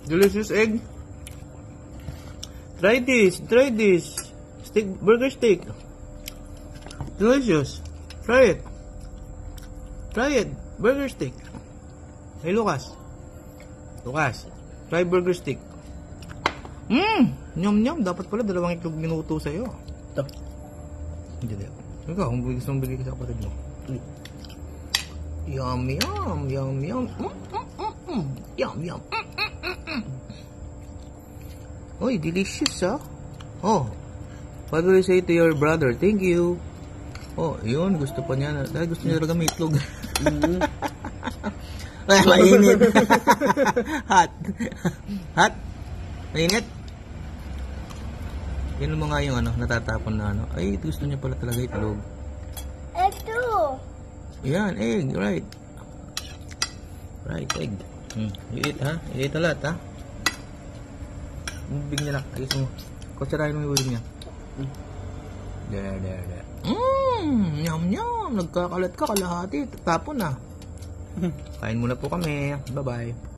Delicious egg. Try this. Try this. Steak, burger steak. Delicious. Try it. Try it. Burger steak. Hey, Lucas. Lucas, try burger steak. Nyam nyam. Dapat pala 2 itlog minuto sa'yo. Ito. Hindi. Ikaw, kung gusto mong bigay ka sa kapatid mo. Yum, yum, yum, yum. Yum, yum. Oy, delicious, ah. Oh, what will you say to your brother? Thank you. Oh, yun, gusto pa niya. Dahil gusto niya talaga may itlog. Ay, mainit. Hot. Hot? Mainit? Yan mo nga yung ano, natatapon na ano. Ay, gusto niya pala talaga itlog. Ito. Yan, egg, right. Right, egg. You eat, ha? You eat a lot, ha? Big niya lang. Ayos mo. Kutsarahin mo yung uling niya. There. Yum, yum. Nagkakalat ka kalahati. Tapon na. Kain muna po kami. Bye-bye.